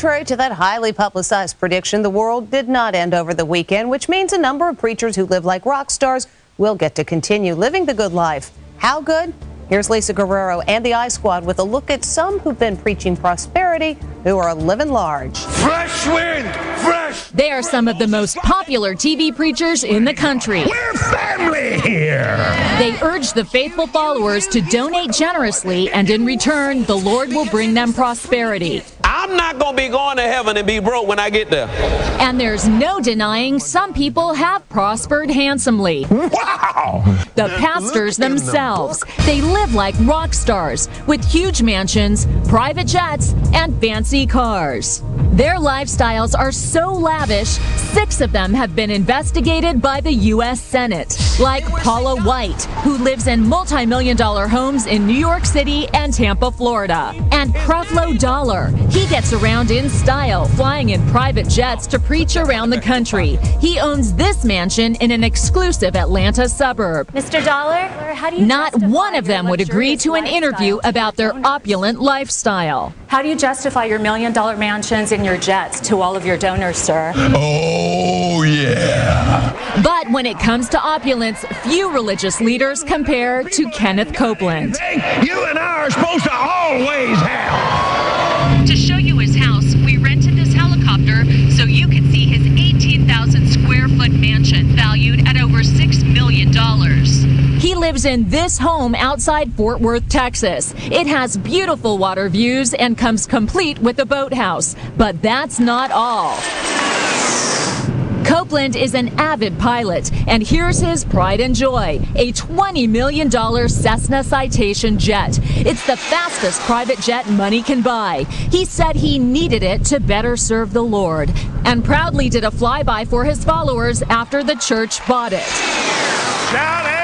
Contrary to that highly publicized prediction, the world did not end over the weekend, which means a number of preachers who live like rock stars will get to continue living the good life. How good? Here's Lisa Guerrero and the I-Squad with a look at some who've been preaching prosperity who are living large. Fresh wind, fresh! They are some of the most popular TV preachers in the country. We're family here! They urge the faithful followers to donate generously, and in return, the Lord will bring them prosperity. I'm not going to be going to heaven and be broke when I get there. And there's no denying some people have prospered handsomely. Wow! The pastors themselves. They live like rock stars with huge mansions, private jets, and fancy cars. Their lifestyles are so lavish, 6 of them have been investigated by the U.S. Senate, like Paula White, who lives in multi-million-dollar homes in New York City and Tampa, Florida. And Creflo Dollar. He gets around in style, flying in private jets to preach around the country. He owns this mansion in an exclusive Atlanta suburb. Mr. Dollar, how do you Not one of them would agree to an interview about their opulent lifestyle. How do you justify your million-dollar mansions and your jets to all of your donors, sir? Oh, yeah. But when it comes to opulence, few religious leaders compare to Kenneth Copeland. You and I are supposed to always have. To show you his house, we rented this helicopter so you could see his 18,000 square foot mansion valued at over $6 million. He lives in this home outside Fort Worth, Texas. It has beautiful water views and comes complete with a boathouse. But that's not all. Copeland is an avid pilot, and here's his pride and joy, a $20 million Cessna Citation jet. It's the fastest private jet money can buy. He said he needed it to better serve the Lord, and proudly did a flyby for his followers after the church bought it. Shout amen!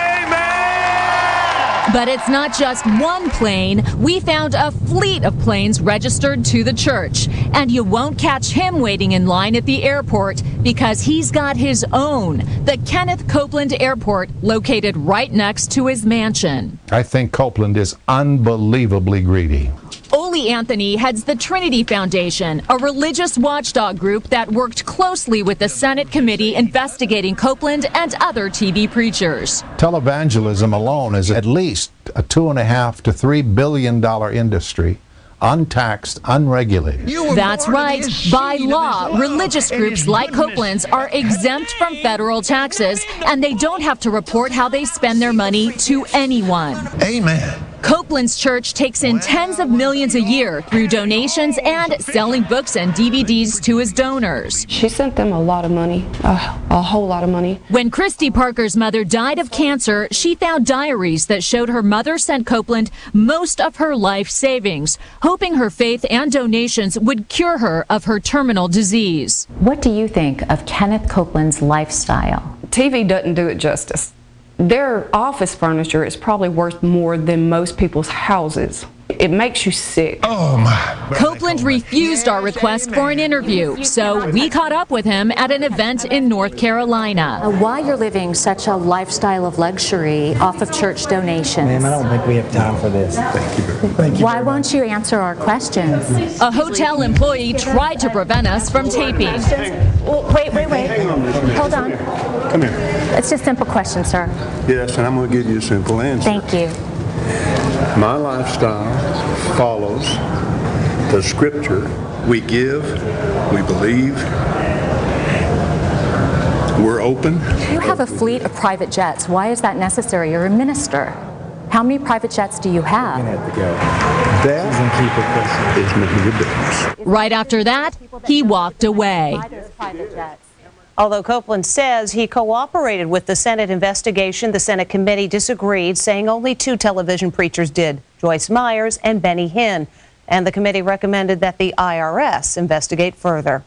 But it's not just one plane. We found a fleet of planes registered to the church. And you won't catch him waiting in line at the airport because he's got his own, the Kenneth Copeland Airport, located right next to his mansion. I think Copeland is unbelievably greedy. Ole Anthony heads the Trinity Foundation, a religious watchdog group that worked closely with the Senate committee investigating Copeland and other TV preachers. Televangelism alone is at least a $2.5 to $3 billion industry, untaxed, unregulated. That's right. By law, religious groups like Copeland's are exempt from federal taxes, and they don't have to report how they spend their money to anyone. Amen. Copeland's church takes in tens of millions a year through donations and selling books and DVDs to his donors. She sent them a lot of money, a whole lot of money. When Christy Parker's mother died of cancer, she found diaries that showed her mother sent Copeland most of her life savings, hoping her faith and donations would cure her of her terminal disease. What do you think of Kenneth Copeland's lifestyle? TV doesn't do it justice. Their office furniture is probably worth more than most people's houses. It makes you sick. Oh, my. Copeland refused our request for an interview, so we caught up with him at an event in North Carolina. Why you're living such a lifestyle of luxury off of church donations? Ma'am, I don't think we have time for this. Thank you. Why won't you answer our questions? A hotel employee tried to prevent us from taping. Wait. Hold on. Come here. It's just a simple question, sir. Yes, and I'm going to give you a simple answer. Thank you. My lifestyle follows the scripture. We give, we believe, we're open. You have a fleet of private jets. Why is that necessary? You're a minister. How many private jets do you have? That is making a difference. Right after that, he walked away. Although Copeland says he cooperated with the Senate investigation, the Senate committee disagreed, saying only 2 television preachers did, Joyce Myers and Benny Hinn. And the committee recommended that the IRS investigate further.